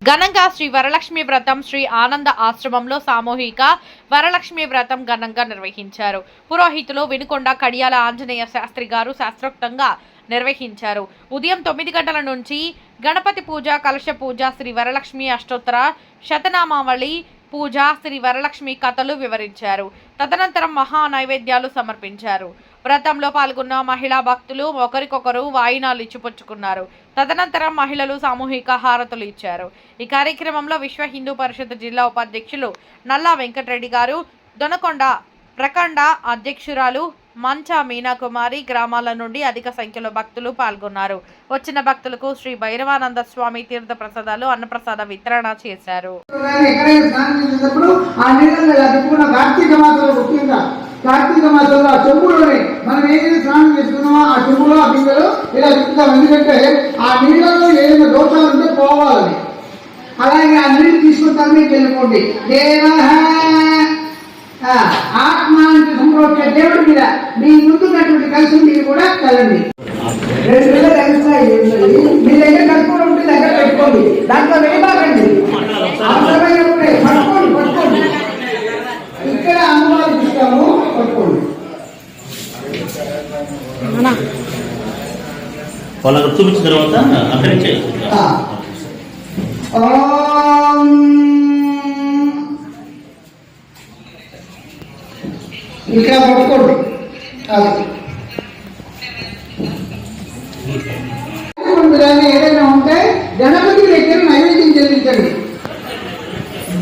ఘనంగా శ్రీ వరలక్ష్మి వ్రతం శ్రీ ఆనంద ఆశ్రమంలో సామూహిక వరలక్ష్మి వ్రతం ఘనంగా నిర్వహించారు. పురోహితులు వినుకొండ కడియాల ఆంజనేయ శాస్త్రి గారు శాస్త్రోక్తంగా నిర్వహించారు. ఉదయం 9 గంటల నుంచి గణపతి పూజ, కలశ పూజ, శ్రీ వరలక్ష్మి అష్టోత్తర శతనామావళి పూజ, శ్రీ వరలక్ష్మి కథలు వివరించారు. తదనంతరం మహా నైవేద్యాలు సమర్పించారు. వ్రతంలో పాల్గొన్న మహిళా భక్తులు ఒకరికొకరు వాయినాలు ఇచ్చిపుచ్చుకున్నారు. తదనంతరం మహిళలు సామూహిక హారతులు ఇచ్చారు. ఈ కార్యక్రమంలో విశ్వ హిందూ పరిషత్ జిల్లా ఉపాధ్యక్షులు నల్లా వెంకటరెడ్డి గారు, దొనకొండ ప్రఖండ అధ్యక్షురాలు మంచా మీనాకుమారి, గ్రామాల నుండి అధిక సంఖ్యలో భక్తులు పాల్గొన్నారు. వచ్చిన భక్తులకు శ్రీ భైరవానంద స్వామి తీర్థ ప్రసాదాలు, అన్నప్రసాద వితరణ చేశారు. కార్తీక మాసంలో ఆ చెంబులోనే మనం ఏదైతే స్నానం చేసుకున్నామో ఆ చెంబులో ఆ బిందెలో ఇలా తిప్పుతాం. ఎందుకంటే ఆ నీళ్ళలో ఏదైనా దోషాలు ఉంటే పోవాలని. అలాగే ఆ నీళ్ళు తీసుకుంటాను మీకు వెళ్ళిపోండి. ఆత్మ అంటే సంప్రోక్ష దేవుడి మీద మీ ముందున్నటువంటి కలిసి మీరు కూడా కలండి. 2 నెలలు కలుస్తాయి. మీ దగ్గర కట్టుకోవడం ఉంటే దగ్గర పెట్టుకోండి. దాంట్లో వేయబాకండి. అవసరమైనప్పుడే పట్టుకోండి పట్టుకోండి. ఇక్కడ అమ్మవారికి ఇస్తాము, పట్టుకోండి. వాళ్ళకి చూపించిన తర్వాత అక్కడి నుంచి ఇక్కడ పట్టుకోండి. కానీ ఏదైనా ఉంటే గణపతి దగ్గర నైవేద్యం చెల్లించండి.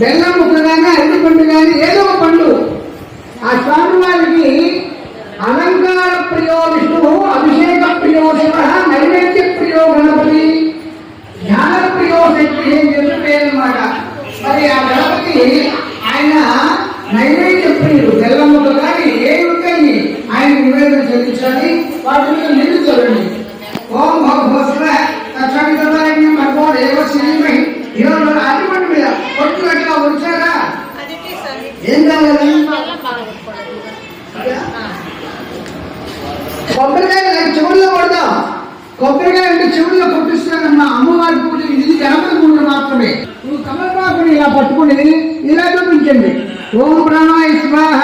బెల్లం ముక్క కానీ అరటి పండు కానీ ఏదో ఒక పండు ఆ స్వామి వారికి అలంకార ప్రియో విష్ణువు, అభిషేక ప్రియో శివ, నైవేద్య ప్రియో గణపతి, జ్ఞాన ప్రియో శక్తి అని చెప్పి పేరు అన్నమాట. మరి ఆ గణపతి ఆయన నైవేద్య ప్రియుడు. బెల్లం ముక్క కానీ ఏ ఉంటాయి ఆయన నివేదన చెల్లించాలి. వాటి మీద నిధులు చల్లండి. ఓం భగవస్వ తక్షణితమైన మర్మోడు ఏవో శ్రీమహి ఈరోజు అరటిపండు మీద కొట్టు అట్లా వచ్చారా ఏం కావాలి? కొబ్బరికాయ చెవుల్లో కొడదాం. కొబ్బరికాయ అంటే చెవుల్లో కొట్టిస్తానమ్మా. అమ్మవారి పూజ ఇది గణపతి పూజ మాత్రమే. నువ్వు కమలపాకుని ఇలా పట్టుకుని ఇలా చూపించండి. ఓం ప్రాణాయ స్వాహ.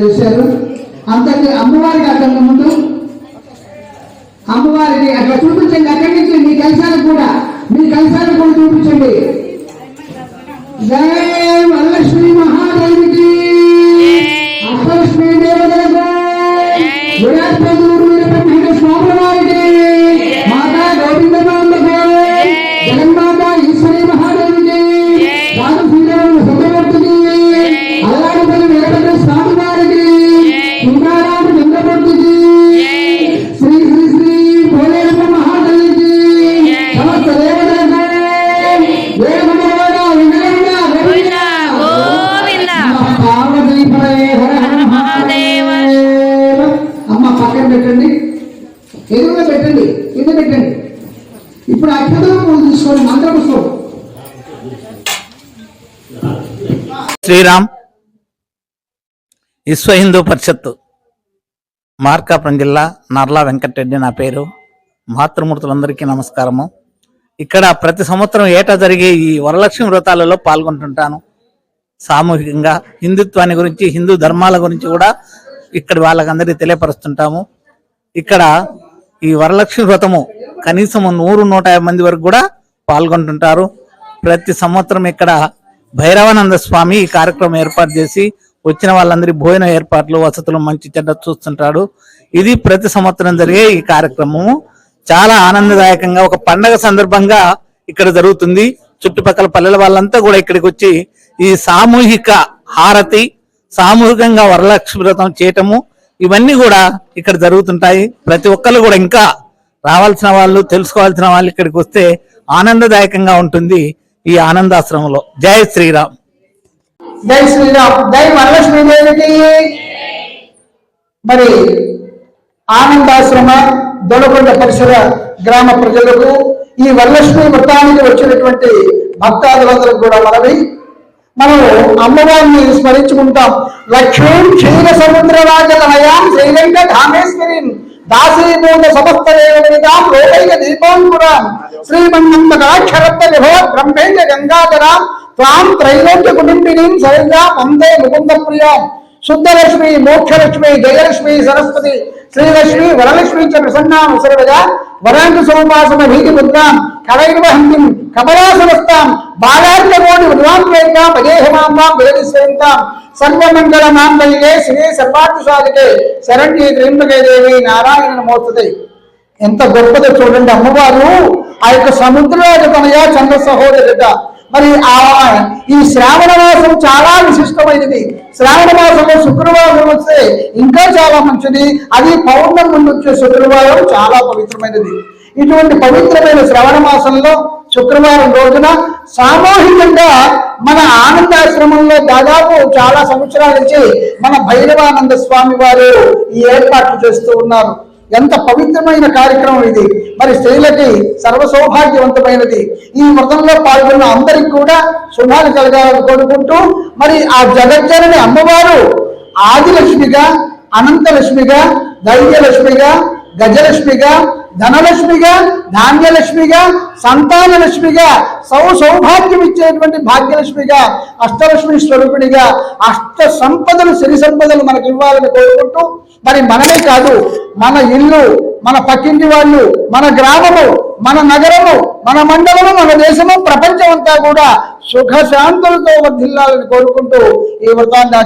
చేశారు. అంతటి అమ్మవారికి అక్కడ ముందు అమ్మవారికి అట్లా చూపించండి. అక్కడి నుంచి మీ కలశాలకు కూడా చూపించండి. జై వరలక్ష్మి మహాదేవికి, అష్టలక్ష్మి దేవతలకు, విరాట్పదూరు వీరబ్రహ్మేంద్ర స్వామి వారికి, మాతా గోవిందమాంబకు, జగన్మాత ఈశ్వరి మహాదేవికి, రాజు శ్రీరాముల సుందరమూర్తికి, అల్లాడిపల్లి వీరభద్ర స్వామి వారికి, తుకారామ చంద్రమూర్తికి, శ్రీ శ్రీ శ్రీ భోలేరమ్మ మహాదేవికి, సమస్త దేవతలకు అమ్మ పక్కన పెట్టండి, ఎదురుగా పెట్టండి, కింద పెట్టండి. ఇప్పుడు అక్షతలు పూలు తీసుకోండి. మంత్రపుష్పం. శ్రీరామ్ విశ్వ హిందూ పరిషత్ మార్కాపురం జిల్లా నర్లా వెంకటరెడ్డి నా పేరు. మాతృమూర్తులందరికీ నమస్కారము. ఇక్కడ ప్రతి సంవత్సరం ఏటా జరిగే ఈ వరలక్ష్మి వ్రతాలలో పాల్గొంటుంటాను. సామూహికంగా హిందుత్వాన్ని గురించి, హిందూ ధర్మాల గురించి కూడా ఇక్కడ వాళ్ళకందరికీ తెలియపరుస్తుంటాము. ఇక్కడ ఈ వరలక్ష్మి వ్రతము కనీసం 100-150 మంది వరకు కూడా పాల్గొంటుంటారు. ప్రతి సంవత్సరం ఇక్కడ భైరవానంద స్వామి ఈ కార్యక్రమం ఏర్పాటు చేసి వచ్చిన వాళ్ళందరి భోజన ఏర్పాట్లు, వసతులు మంచి చెడ్డ చూస్తుంటాడు. ఇది ప్రతి సంవత్సరం జరిగే ఈ కార్యక్రమము చాలా ఆనందదాయకంగా ఒక పండగ సందర్భంగా ఇక్కడ జరుగుతుంది. చుట్టుపక్కల పల్లెల వాళ్ళంతా కూడా ఇక్కడికి వచ్చి ఈ సామూహిక హారతి, సామూహికంగా వరలక్ష్మి వ్రతం చేయటము ఇవన్నీ కూడా ఇక్కడ జరుగుతుంటాయి. ప్రతి ఒక్కరు కూడా ఇంకా రావాల్సిన వాళ్ళు, తెలుసుకోవాల్సిన వాళ్ళు ఇక్కడికి వస్తే ఆనందదాయకంగా ఉంటుంది ఈ ఆనందాశ్రమంలో. జై శ్రీరామ్. జై శ్రీరామ్. జై వరలక్ష్మీదేవికి. మరి ఆనందాశ్రమ దొనకొండ పరిసర గ్రామ ప్రజలకు, ఈ వరలక్ష్మి వ్రతానికి వచ్చినటువంటి భక్తాదులందరూ కూడా మనం అమ్మవారిని స్మరించుకుంటాం. లక్ష్మీం క్షీర సముద్ర రాజనయాం శ్రీలంక ధామేశ్వరీం దాసీభూత సమస్త దేవతాం లోకైక దీపాంకురాం శ్రీమన్నందనాక్షరత్న విభవ బ్రహ్మేంద్ర గంగాధరాం త్వాం త్రైలోక్య కుటుంబినీం సరిగా వందే ముకుంద ప్రియాం శుద్ధలక్ష్మి, మోక్షలక్ష్మి, జయలక్ష్మి, సరస్వతి, శ్రీలక్ష్మి, వరలక్ష్మి చ ప్రసన్నాం సర్వదా వరాంగ సోపాసన భీతి ముద్రాం కవైర్వహంతిం కమలాసనస్తాం బాలార్కమోని ఉద్వాంవేకాం అజేహమాంబాం విరవిస్వయంతాం సర్వమంగళ మాంగళ్యే శివే సర్వార్థ సాధికే శరణ్యే త్ర్యంబకే దేవి నారాయణ నమోస్తుతే. ఎంత గొప్పదో చూడండి. అమ్మవారు ఆ యొక్క సముద్రరాజ తనయ చంద్ర సహోదరుట. మరి ఈ శ్రావణ మాసం చాలా విశిష్టమైనది. శ్రావణ మాసంలో శుక్రవారం వస్తే ఇంకా చాలా మంచిది. అది పౌర్ణమి ముందు వచ్చే శుక్రవారం చాలా పవిత్రమైనది. ఇటువంటి పవిత్రమైన శ్రవణ మాసంలో శుక్రవారం రోజున సామూహికంగా మన ఆనందాశ్రమంలో దాదాపు చాలా సంవత్సరాల నుంచి మన భైరవానంద స్వామి వారు ఈ ఏర్పాట్లు చేస్తూ ఉన్నారు. ఎంత పవిత్రమైన కార్యక్రమం ఇది. మరి స్త్రీలకి సర్వ సౌభాగ్యవంతమైనది. ఈ వ్రతంలో పాల్గొన్న అందరికి కూడా శుభాలు కలగాలని కోరుకుంటూ, మరి ఆ జగజ్జనని అమ్మవారు ఆదిలక్ష్మిగా, అనంతలక్ష్మిగా, ధైర్యలక్ష్మిగా, గజలక్ష్మిగా, ధనలక్ష్మిగా, ధాన్యలక్ష్మిగా, సంతానలక్ష్మిగా, సౌభాగ్యం ఇచ్చేటువంటి భాగ్యలక్ష్మిగా, అష్టలక్ష్మి స్వరూపిణిగా అష్ట సంపదలు, సిరి సంపదలు మనకు ఇవ్వాలని కోరుకుంటూ, మరి మనమే కాదు మన ఇల్లు, మన పక్కింటి వాళ్ళు, మన గ్రామము, మన నగరము, మన మండలము, మన దేశము, ప్రపంచం అంతా కూడా సుఖశాంతులతో వర్ధిల్లాలని కోరుకుంటూ ఈ వ్రతాన్ని